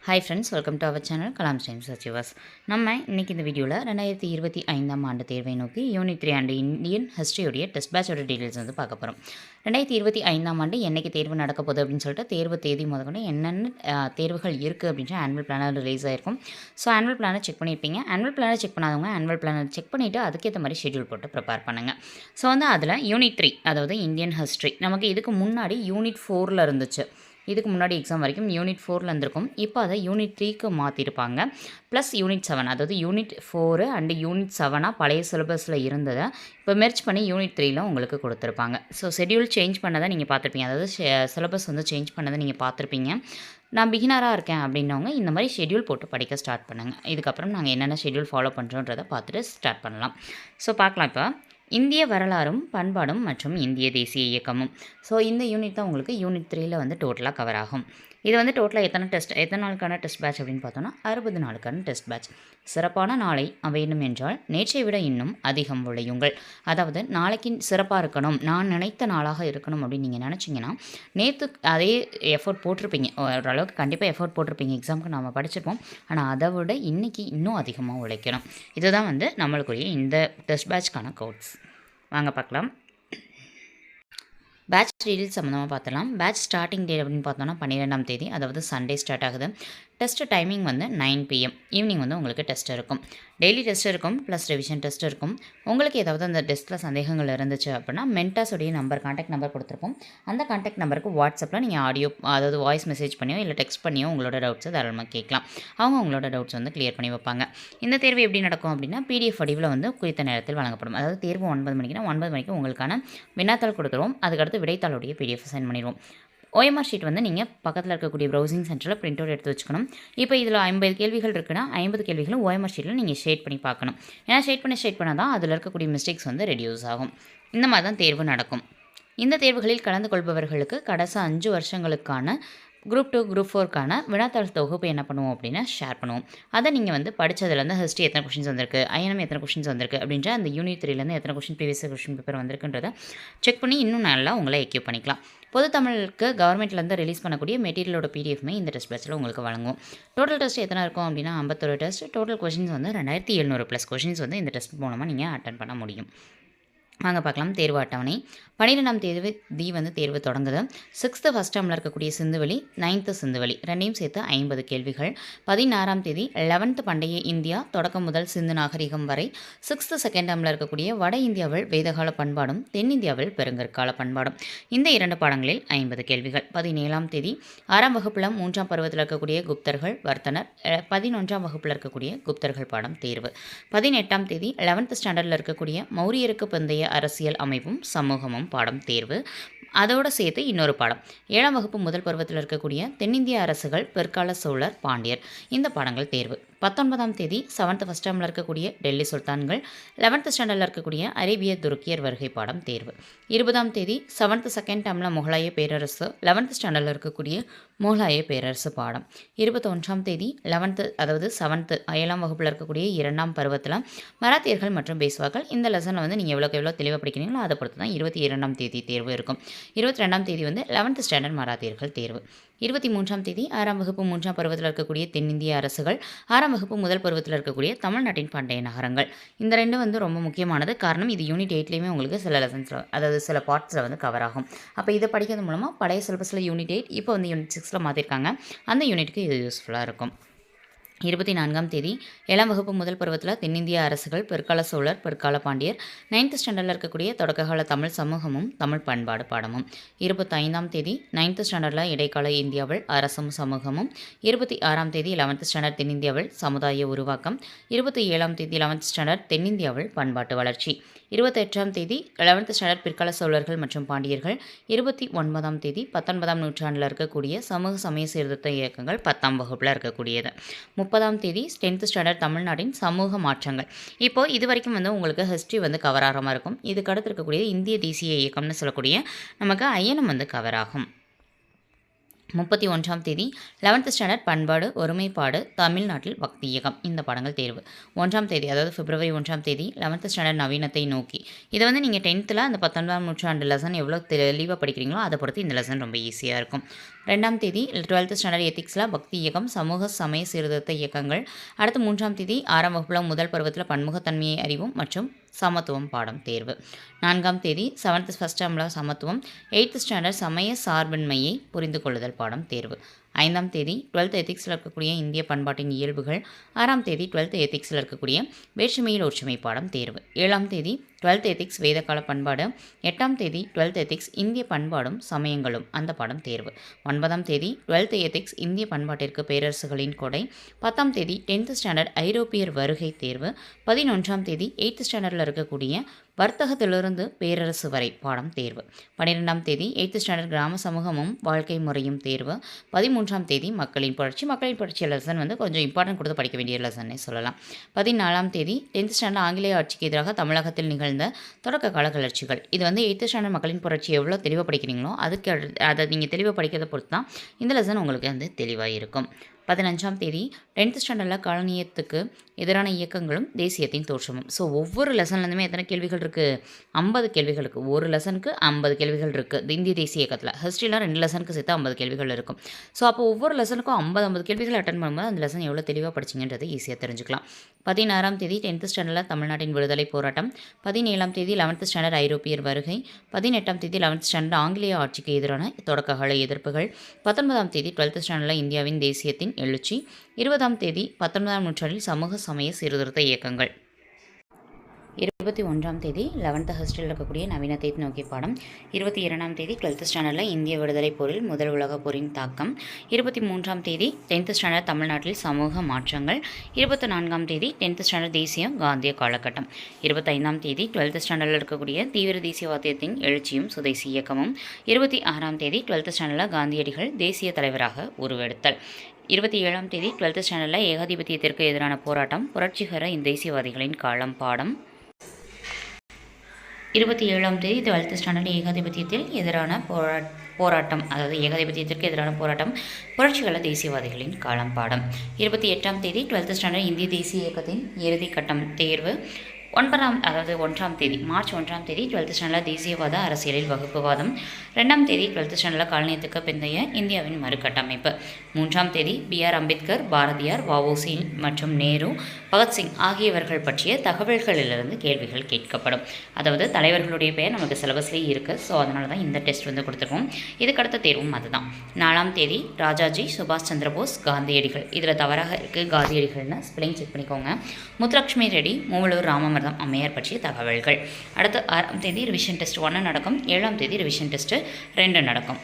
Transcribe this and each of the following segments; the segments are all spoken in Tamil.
Hi friends, welcome to our channel Kalam times achievers. நம்ம இன்றைக்கி இந்த வீடியோவில் 2025ஆம் ஆண்டு தேர்வை நோக்கி யூனிட் 3 அண்ட் இந்தியன் ஹிஸ்ட்ரியோடைய டெஸ்ட் பேட்சோட டீட்டெயில்ஸ் வந்து பார்க்க போகிறோம். 2025ஆம் ஆண்டு என்றைக்கு தேர்வு நடக்க போகுது அப்படின்னு சொல்லிட்டு தேர்வு தேதி முதற்கொண்டு என்னென்ன தேர்வுகள் இருக்குது அப்படின்ற ஆனுவல் பிளானர் ரிலீஸ் ஆகிருக்கும். ஸோ ஆனுவல் பிளானை செக் பண்ணியிருப்பீங்க. ஆனுவல் பிளானை செக் பண்ணாதவங்க ஆனுவல் பிளானர் செக் பண்ணிவிட்டு அதுக்கேற்ற மாதிரி ஷெட்யூல் போட்டு ப்ரிப்பேர் பண்ணுங்கள். ஸோ வந்து அதில் யூனிட் 3 அதாவது இந்தியன் ஹிஸ்ட்ரி நமக்கு இதுக்கு முன்னாடி யூனிட் 4 இருந்துச்சு. இதுக்கு முன்னாடி எக்ஸாம் வரைக்கும் யூனிட் 4 இருந்திருக்கும். இப்போ அதை யூனிட் 3க்கு மாற்றிருப்பாங்க. ப்ளஸ் யூனிட் 7 அதாவது யூனிட் 4 அண்டு யூனிட் 7 பழைய சிலபஸில் இருந்ததை இப்போ மெர்ச் பண்ணி யூனிட் 3ல உங்களுக்கு கொடுத்துருப்பாங்க. ஸோ ஷெட்யூல் சேஞ்ச் பண்ணதை நீங்கள் பார்த்துருப்பீங்க. அதாவது சிலபஸ் வந்து சேஞ்ச் பண்ணதை நீங்கள் பார்த்துருப்பீங்க. நான் பிகினராக இருக்கேன் அப்படின்னவங்க இந்த மாதிரி ஷெட்யூல் போட்டு படிக்க ஸ்டார்ட் பண்ணுங்கள். இதுக்கப்புறம் நாங்கள் என்னென்ன ஷெட்யூல் ஃபாலோ பண்ணுறோன்றதை பார்த்துட்டு ஸ்டார்ட் பண்ணலாம். ஸோ பார்க்கலாம். இப்போ இந்திய வரலாறும் பண்பாடும் மற்றும் இந்திய தேசிய இயக்கமும். ஸோ இந்த யூனிட் தான் உங்களுக்கு யூனிட் 3ல் வந்து டோட்டலாக கவர் ஆகும். இது வந்து டோட்டலாக எத்தனை நாளுக்கான டெஸ்ட் பேட்ச் அப்படின்னு பார்த்தோன்னா 60 நாளுக்கான டெஸ்ட் பேட்ச். சிறப்பான நாளை வேண்டும் என்றால் நேற்றை விட இன்னும் அதிகம் உழையுங்கள். அதாவது நாளைக்கு சிறப்பாக இருக்கணும், நான் நினைத்த நாளாக இருக்கணும் அப்படின்னு நீங்கள் நினச்சிங்கன்னா நேற்று அதே எஃபோர்ட் போட்டிருப்பீங்க, ஓரளவுக்கு கண்டிப்பாக எஃபோர்ட் போட்டிருப்பீங்க, எக்ஸாமுக்கு நம்ம படிச்சிருப்போம். ஆனால் அதை விட இன்றைக்கி இன்னும் அதிகமாக உழைக்கணும். இதுதான் வந்து நம்மளுக்குரிய இந்த டெஸ்ட் பேட்ச்க்கான கோட்ஸ். வாங்க பார்க்கலாம். பேட்ச் டீட்டெயில்ஸ் சம்மந்தமாக பார்த்துலாம். பேட்ச் ஸ்டார்டிங் டேட் அப்படின்னு பார்த்தோன்னா 12ஆம் தேதி, அதாவது சண்டே ஸ்டார்ட் ஆகுது. டெஸ்ட் டைமிங் வந்து 9 PM ஈவினிங் வந்து உங்களுக்கு டெஸ்ட் இருக்கும். டெய்லி டெஸ்ட் இருக்கும், ப்ளஸ் ரிவிஷன் டெஸ்ட் இருக்கும். உங்களுக்கு ஏதாவது அந்த டெஸ்ட்டில் சந்தேகங்கள் இருந்துச்சு அப்படின்னா மென்டாஸோடைய கான்டாக்ட் நம்பர் கொடுத்துருப்போம். அந்த கான்டாக்ட் நம்பருக்கு வாட்ஸ்அப்பில் நீங்கள் ஆடியோ அதாவது வாய்ஸ் மெசேஜ் பண்ணியோ இல்லை டெக்ஸ்ட் பண்ணியோ உங்களோட டவுட்ஸை தாராளமாக கேட்கலாம். அவங்க உங்களோட டவுட்ஸ் வந்து கிளியர் பண்ணி வைப்பாங்க. இந்த தேர்வு எப்படி நடக்கும் அப்படின்னா PDF வடிவில் வந்து குறித்த நேரத்தில் வழங்கப்படும். அதாவது தேர்வு 9 மணிக்குனா 9 மணிக்கு உங்களுக்கான வினாத்தாள் கொடுத்துருவோம். அதுக்கடுத்து விடைத்தாளுடைய PDF சென்ட் பண்ணிடுவோம். OMR ஷீட் வந்து நீங்கள் பக்கத்தில் இருக்கக்கூடிய ப்ரௌசிங் சென்டரில் பிரிண்ட் அவுட் எடுத்து வச்சுக்கணும். இப்போ இதில் 50 கேள்விகள் இருக்குன்னா 50 கேள்விகளும் OMR ஷீட்டில் நீங்கள் ஷேட் பண்ணி பார்க்கணும். ஏன்னா ஷேட் பண்ணால் தான் அதில் இருக்கக்கூடிய மிஸ்டேக்ஸ் வந்து ரெடியூஸ் ஆகும். இந்த மாதிரி தான் தேர்வு நடக்கும். இந்த தேர்வுகளில் கலந்து கொள்பவர்களுக்கு கடைசி 5 வருஷங்களுக்கான குரூப் 2 குரூப் 4க்கான வினாத்தாள் தொகுப்பு என்ன பண்ணுவோம் அப்படின்னா ஷேர் பண்ணுவோம். அதை நீங்கள் வந்து படித்ததுலேருந்து ஹிஸ்ட்ரி எத்தனை கொஷின்ஸ் வந்திருக்கு, INM எத்தனை கொஷின்ஸ் வந்திருக்கு அப்படின்ற அந்த யூனிட் 3லேருந்து எத்தனை ப்ரீவியஸ் கொஷின் பேப்பர் வந்திருக்குன்றதை செக் பண்ணி இன்னும் நல்லா உங்களை எக்யூப் பண்ணிக்கலாம். பொது தமிழுக்கு கவர்மெண்ட்லேருந்து ரிலீஸ் பண்ணக்கூடிய மெட்டீரியலோட PDFமே இந்த டெஸ்ட் பேட்சில் உங்களுக்கு வழங்கும். டோட்டல் டெஸ்ட் எத்தனை இருக்கும் அப்படின்னா 51 டெஸ்ட். டோட்டல் கொஷின்ஸ் வந்து 2700+ கொஷின்ஸ் வந்து இந்த டெஸ்ட் மூலமாக நீங்கள் அட்டன் பண்ண முடியும். வாங்க பார்க்கலாம். தேர்வு அட்டவணை 12ஆம் தேதி வந்து தேர்வு தொடங்குது. 6th ஃபஸ்ட் டேர்மில் இருக்கக்கூடிய சிந்துவெளி, 9th சிந்துவெளி ரெண்டையும் சேர்த்து 50 கேள்விகள். 16ஆம் தேதி 11th பண்டைய இந்தியா தொடக்கம் முதல் சிந்து நாகரிகம் வரை. 6th செகண்ட் டேர்மில் இருக்கக்கூடிய வட இந்தியாவில் வேதகால பண்பாடும் தென்னிந்தியாவில் பெருங்கற்கால பண்பாடும். இந்த 2 பாடங்களில் 50 கேள்விகள். 17ஆம் தேதி 6ஆம் வகுப்பில் 3ஆம் பருவத்தில் இருக்கக்கூடிய குப்தர்கள் வர்த்தனர், 11ஆம் வகுப்பில் இருக்கக்கூடிய குப்தர்கள் பாடம் தேர்வு. 18ஆம் தேதி 11th ஸ்டாண்டர்டில் இருக்கக்கூடிய மௌரியருக்கு பிந்தைய அரசியல் அமைப்பும் சமூகமும் பாடம் தேர்வு. அதோடு சேர்த்து இன்னொரு பாடம் 7ஆம் வகுப்பு முதல் பருவத்தில் இருக்கக்கூடிய தென்னிந்திய அரசுகள், பிற்கால சோழர், பாண்டியர் இந்த பாடங்கள் தேர்வு. 19ஆம் தேதி 7th ஃபஸ்ட் டேர்மில் இருக்கக்கூடிய டெல்லி சுல்தான்கள், 11th ஸ்டாண்டர்டில் இருக்கக்கூடிய அரேபிய துருக்கியர் வருகை பாடம் தேர்வு. 20ஆம் தேதி 7th செகண்ட் டேர்மில் முகலாய பேரரசு, 11th ஸ்டாண்டர்டில் இருக்கக்கூடிய முகலாய பேரரசு பாடம். 21ஆம் தேதி 11th அதாவது 7th 7ஆம் வகுப்பில் இருக்கக்கூடிய 2ஆம் பருவத்தில் மராத்தியர்கள் மற்றும் பேஸ்வாக்கள். இந்த லெசனில் வந்து நீங்கள் எவ்வளோ தெளிவாக படிக்கிறீங்களோ அதை பொறுத்து தான் 22ஆம் தேதி தேர்வு இருக்கும். 22ஆம் தேதி வந்து 11th ஸ்டாண்டர்ட் மராத்தியர்கள் தேர்வு. 23ஆம் தேதி 6ஆம் வகுப்பு 3ஆம் பருவத்தில் இருக்கக்கூடிய தென்னிந்திய அரசுகள், 6ஆம் வகுப்பு முதல் பருவத்தில் இருக்கக்கூடிய தமிழ்நாட்டின் பண்டைய நகரங்கள். இந்த 2 வந்து ரொம்ப முக்கியமானது. காரணம் இது யூனிட் 8லேயுமே உங்களுக்கு சில லெசன்ஸில் அதாவது சில பார்ட்ஸில் வந்து கவர் ஆகும். அப்போ இதை படிக்கிறது மூலமாக பழைய சிலபஸில் யூனிட் 8 இப்போ வந்து யூனிட் 6ல் மாற்றிருக்காங்க. அந்த யூனிட்டுக்கு இது யூஸ்ஃபுல்லாக இருக்கும். 24ஆம் தேதி 7ஆம் வகுப்பு முதல் பருவத்தில் தென்னிந்திய அரசுகள், பிற்கால சோழர், பிற்கால பாண்டியர். 9th ஸ்டாண்டர்டில் இருக்கக்கூடிய தொடக்ககால தமிழ் சமூகமும் தமிழ் பண்பாடு பாடமும். 25ஆம் தேதி 9th ஸ்டாண்டர்டில் இடைக்கால இந்தியாவில் அரசும் சமூகமும். 26ஆம் தேதி 11th ஸ்டாண்டர்ட் தென்னிந்தியாவில் சமுதாய உருவாக்கம். 27ஆம் தேதி 11th ஸ்டாண்டர்ட் தென்னிந்தியாவில் பண்பாட்டு வளர்ச்சி. 28ஆம் தேதி 11th ஸ்டாண்டர்ட் பிற்கால சோழர்கள் மற்றும் பாண்டியர்கள். 29ஆம் தேதி 19ஆம் நூற்றாண்டில் இருக்கக்கூடிய சமூக சமய சீர்திருத்த இயக்கங்கள் 10ஆம் வகுப்பில் இருக்கக்கூடியது. 30ஆம் தேதி 10th ஸ்டாண்டர்ட் தமிழ்நாட்டின் சமூக மாற்றங்கள். இப்போது இது வரைக்கும் வந்து உங்களுக்கு ஹிஸ்ட்ரி வந்து கவர் ஆகிற மாதிரி இருக்கும். இதுக்கு அடுத்து இருக்கக்கூடிய இந்திய தேசிய இயக்கம்னு சொல்லக்கூடிய நமக்கு INM வந்து கவர் ஆகும். 31ஆம் தேதி 11th ஸ்டாண்டர்ட் பண்பாடு ஒருமைப்பாடு தமிழ்நாட்டில் பக்தி இயக்கம் இந்த பாடங்கள் தேர்வு. 1ஆம் தேதி அதாவது பிப்ரவரி 1ஆம் தேதி 11th ஸ்டாண்டர்ட் நவீனத்தை நோக்கி. இதை வந்து நீங்கள் 10th அந்த 19ஆம் நூற்றாண்டு லெசன் எவ்வளோ தெளிவாக படிக்கிறீங்களோ அதை பொறுத்து இந்த லெசன் ரொம்ப ஈஸியாக இருக்கும். 2ஆம் தேதி 12th ஸ்டாண்டர்ட் எத்திக்ஸில் பக்தி இயக்கம் சமூக சமய சீர்திருத்த இயக்கங்கள். அடுத்து 3ஆம் தேதி 6ஆம் வகுப்பில் முதல் பருவத்தில் பன்முகத்தன்மையை அறிவும் மற்றும் சமத்துவம் பாடம் தேர்வு. 4ஆம் தேதி 7th ஃபர்ஸ்ட் டேர்மில் சமத்துவம். 8th ஸ்டாண்டர்ட் சமய சார்பின்மையை புரிந்து கொள்ளுதல் பாடம் தேர்வு. 5ஆம் தேதி 12th எத்திக்ஸில் இருக்கக்கூடிய இந்திய பண்பாட்டின் இயல்புகள். 6ஆம் தேதி 12th எத்திக்ஸில் இருக்கக்கூடிய வேற்றுமையில் ஒற்றுமை பாடம் தேர்வு. 7ஆம் தேதி 12th எத்திக்ஸ் வேதகால பண்பாடு. 8ஆம் தேதி 12th எத்திக்ஸ் இந்திய பண்பாடும் சமயங்களும் அந்த பாடம் தேர்வு. 9ஆம் தேதி 12th எத்திக்ஸ் இந்திய பண்பாட்டிற்கு பேரரசுகளின் கொடை. 10ஆம் தேதி 10th ஸ்டாண்டர்ட் ஐரோப்பியர் வருகை தேர்வு. 11ஆம் தேதி 8th ஸ்டாண்டர்டில் இருக்கக்கூடிய வர்த்தகத்திலிருந்து பேரரசு வரை பாடம் தேர்வு. 12ஆம் தேதி 8th ஸ்டாண்டர்ட் கிராம சமூகமும் வாழ்க்கை முறையும் தேர்வு. 13ஆம் தேதி மக்களின் புரட்சி லெசன் வந்து கொஞ்சம் இம்பார்ட்டன்ட் கொடுத்து படிக்க வேண்டிய லெசன்னே சொல்லலாம். 14ஆம் தேதி 10th ஸ்டாண்டர்ட் ஆங்கிலேய ஆட்சிக்கு எதிராக தமிழகத்தில் நிகழ்ந்த தொடக்க கால கிளர்ச்சிகள். இது வந்து 8th ஸ்டாண்டர்ட் மக்களின் புரட்சி எவ்வளோ தெளிவாக படிக்கிறீங்களோ அதை நீங்கள் தெளிவாக படிக்கிறத பொறுத்து தான் இந்த லெசன் உங்களுக்கு வந்து தெளிவாக இருக்கும். 15ஆம் தேதி 10th ஸ்டாண்டர்டில் காலனியத்துக்கு எதிரான இயக்கங்களும் தேசியத்தின் தோற்றமும். ஸோ ஒவ்வொரு லெசன்லேருந்துமே எத்தனை கேள்விகள் இருக்குது? 50 கேள்விகள் இருக்குது. ஒரு லெசனுக்கு 50 கேள்விகள் இருக்குது. இந்திய தேசிய இயக்கத்தில் ஹிஸ்ட்ரியில் 2 லெசனுக்கு சேர்த்து 50 கேள்விகள் இருக்கும். ஸோ அப்போ ஒவ்வொரு லெசனுக்கும் 50 கேள்விகள் அட்டன் பண்ணும்போது அந்த லெசன் எவ்வளோ தெளிவாக படிச்சிங்கன்றது ஈஸியாக தெரிஞ்சுக்கலாம். 16ஆம் தேதி 10th ஸ்டாண்டர்டில் தமிழ்நாட்டின் விடுதலை போராட்டம். 17ஆம் தேதி 11th ஸ்டாண்டர்ட் ஐரோப்பியர் வருகை. 18ஆம் தேதி 11th ஸ்டாண்டர்ட் ஆங்கிலேய ஆட்சிக்கு எதிரான தொடக்ககால எதிர்ப்புகள். 19ஆம் தேதி 12th ஸ்டாண்டர்டில் இந்தியாவின் தேசியத்தின் எழுச்சி. 20ஆம் தேதி 19ஆம் நூற்றாண்டில் சமூக சமய சீர்திருத்த இயக்கங்கள். 21ஆம் தேதி 11th ஹிஸ்டரியில் இருக்கக்கூடிய நவீனத்தை நோக்கி பாடம். 22ஆம் தேதி 12th ஸ்டாண்டர்டில் இந்திய விடுதலை போரில் முதல் உலகப் போரின் தாக்கம். 23ஆம் தேதி 10th ஸ்டாண்டர்ட் தமிழ்நாட்டில் சமூக மாற்றங்கள். 24ஆம் தேதி 10th ஸ்டாண்டர்ட் தேசியம் காந்திய காலகட்டம். 25ஆம் தேதி 12th ஸ்டாண்டர்டில் இருக்கக்கூடிய தீவிர தேசியவாதத்தின் எழுச்சியும் சுதேசி இயக்கமும். 26ஆம் தேதி 12th ஸ்டாண்டர்டில் காந்தியடிகள் தேசிய தலைவராக உருவெடுத்தல். 27ஆம் தேதி 12th ஸ்டாண்டர்டில் ஏகாதிபத்தியத்திற்கு எதிரான போராட்டம் புரட்சிகர தேசியவாதிகளின் காலம் பாடம். 27ஆம் தேதி 12th ஸ்டாண்டர்ட் ஏகாதிபத்தியத்தில் எதிரான போராட்டம் அதாவது ஏகாதிபத்தியத்திற்கு எதிரான போராட்டம் புரட்சிகர தேசியவாதிகளின் காலம் பாடம். 28ஆம் தேதி 12th ஸ்டாண்டர்ட் இந்திய தேசிய இயக்கத்தின் இறுதி கட்டம் தேர்வு. 1ஆம் தேதி மார்ச் 1ஆம் தேதி 12th ஸ்டாண்டர்ட் தேசியவாத அரசியலில் வகுப்புவாதம். 2ஆம் தேதி 12th ஸ்டாண்டர்ட் காலனியத்துக்கு பிந்தைய இந்தியாவின் மறுகட்டமைப்பு. 3ஆம் தேதி B.R. அம்பேத்கர், பாரதியார், வ.உ.சி. மற்றும் நேரு, பகத்சிங் ஆகியவர்கள் பற்றிய தகவல்களிலிருந்து கேள்விகள் கேட்கப்படும். அதாவது தலைவர்களுடைய பெயர் நமக்கு சிலபஸ்லேயே இருக்குது. ஸோ அதனால தான் இந்த டெஸ்ட் வந்து கொடுத்துருக்கோம். இதுக்கடுத்த தேர்வும் அதுதான். 4ஆம் தேதி ராஜாஜி, சுபாஷ் சந்திரபோஸ், காந்தியடிகள். இதில் தவறாக இருக்குது காந்தியடிகள்னு ஸ்பெல்லிங் செக் பண்ணிக்கோங்க. முத்துலட்சுமி ரெட்டி, மூவலூர் ராமமரம் அம்மையார் பற்றிய தகவல்கள். அடுத்து 6ஆம் தேதி ரிவிஷன் டெஸ்ட் 1 நடக்கும். 7ஆம் தேதி ரிவிஷன் டெஸ்ட் 2 நடக்கும்.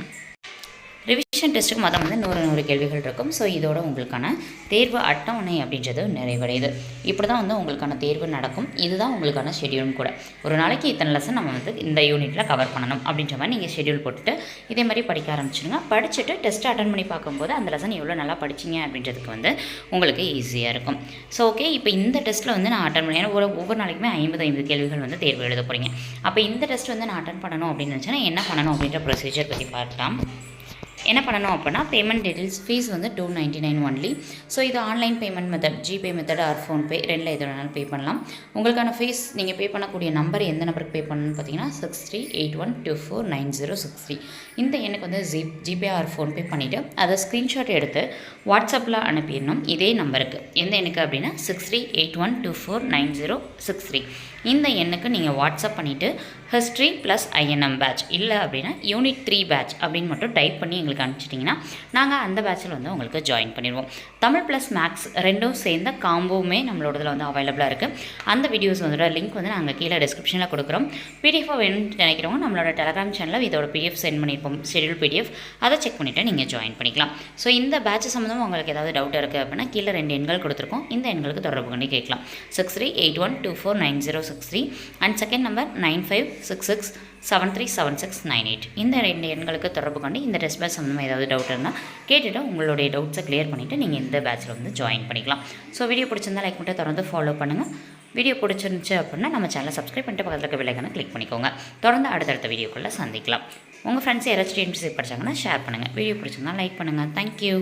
ரிவிஷன் டெஸ்ட்டுக்கு மொத்தம் வந்து 100 கேள்விகள் இருக்கும். ஸோ இதோட உங்களுக்கான தேர்வு அட்டவணை அப்படின்றது நிறைவடையுது. இப்படி தான் வந்து உங்களுக்கான தேர்வு நடக்கும். இதுதான் உங்களுக்கான ஷெடியூலும் கூட. ஒரு நாளைக்கு இத்தனை லெசன் நம்ம வந்து இந்த யூனிட்டில் கவர் பண்ணணும் அப்படின்ற மாதிரி நீங்கள் ஷெடியூல் போட்டுட்டு இதே மாதிரி படிக்க ஆரம்பிச்சிடுங்க. படிச்சுட்டு டெஸ்ட் அட்டன் பண்ணி பார்க்கும்போது அந்த லெசன் எவ்வளோ நல்லா படிச்சிங்க அப்படின்றதுக்கு வந்து உங்களுக்கு ஈஸியாக இருக்கும். ஸோ ஓகே, இப்போ இந்த டெஸ்ட்டில் வந்து நான் அட்டன் பண்ணி ஒவ்வொரு நாளைக்குமே 50 கேள்விகள் வந்து தேர்வு எழுத போகிறீங்க. அப்போ இந்த டெஸ்ட் வந்து நான் அட்டன் பண்ணணும் அப்படின்னு நினச்சேன்னா என்ன பண்ணணும் அப்படின்ற ப்ரொசீஜர் பற்றி பார்க்கலாம். என்ன பண்ணணும் அப்படின்னா பேமெண்ட் டீட்டெயில்ஸ் ஃபீஸ் வந்து 299 ஒன்லி. ஸோ இது online payment method, GPay method R PhonePe 2ல் எது வேணாலும் பே பண்ணலாம். உங்களுக்கான ஃபீஸ் நீங்கள் பே பண்ணக்கூடிய நம்பர் எந்த நம்பருக்கு பே பண்ணணும்னு பார்த்தீங்கன்னா 6381249063. இந்த எண்ணுக்கு வந்து ஜிபே ஆர் ஃபோன்பே பண்ணிவிட்டு அதை ஸ்க்ரீன்ஷாட் எடுத்து வாட்ஸ்அப்பில் அனுப்பிடணும். இதே நம்பருக்கு எந்த எண்ணுக்கு அப்படின்னா 6381249063. இந்த எண்ணுக்கு நீங்கள் வாட்ஸ்அப் பண்ணிவிட்டு ஹிஸ்ட்ரி ப்ளஸ் INM பேட்ச் இல்லை அப்படின்னா யூனிட் 3 பேட்ச் அப்படின்னு மட்டும் டைப் பண்ணி எங்களுக்கு அனுப்பிச்சிட்டிங்கன்னா நாங்கள் அந்த பேட்சில் வந்து உங்களுக்கு ஜாயின் பண்ணிடுவோம். தமிழ் ப்ளஸ் மேக்ஸ் ரெண்டும் சேர்ந்த காம்போவுமே நம்மளோட இதில் வந்து அவைலபிளாக இருக்குது. அந்த வீடியோஸ் வந்து லிங்க் வந்து நாங்கள் கீழே டிஸ்கிரிப்ஷனில் கொடுக்குறோம். பிடிஎஃபாக வேணும்னு நினைக்கிறவங்க நம்மளோட டெலகிராம் சேனலில் இதோட PDF சென்ட் பண்ணியிருப்போம், ஷெடியூல் PDF. அதை செக் பண்ணிவிட்டு நீங்கள் ஜாயின் பண்ணிக்கலாம். ஸோ இந்த பேட்ச் சம்மந்தமாக உங்களுக்கு ஏதாவது டவுட் இருக்குது அப்படின்னா கீழே 2 எண்கள் கொடுத்துருக்கோம். இந்த எண்களுக்கு தொடர்பு பண்ணி கேட்கலாம். 6381249063 அண்ட் செகண்ட் நம்பர் 9566737698. இந்த 2 எண்களுக்கு தொடர்பு கொண்டு இந்த டெஸ்ட் பேட்ச் சம்மந்தமாக ஏதாவது டவுட் இருந்தால் கேட்டுவிட்டு உங்களுடைய டவுட்ஸை கிளியர் பண்ணிவிட்டு நீங்கள் இந்த பேட்சில் வந்து ஜாயின் பண்ணிக்கலாம். ஸோ வீடியோ பிடிச்சிருந்தால் லைக் மட்டும் தொடர்ந்து ஃபாலோ பண்ணுங்கள். வீடியோ பிடிச்சிருந்துச்சு அப்படின்னா நம்ம சேனலை சப்ஸ்கிரைப் பண்ணிட்டு பக்கத்தில் இருக்க பெல் ஐகானை கிளிக் பண்ணிக்கோங்க. தொடர்ந்து அடுத்தடுத்த வீடியோக்குள்ளே சந்திக்கலாம். உங்கள் ஃப்ரெண்ட்ஸ் யாராச்சும் டிஎன்பிஎஸ்சி படித்தாங்கன்னா ஷேர் பண்ணுங்கள். வீடியோ பிடிச்சிருந்தா லைக் பண்ணுங்கள். தேங்க்யூ.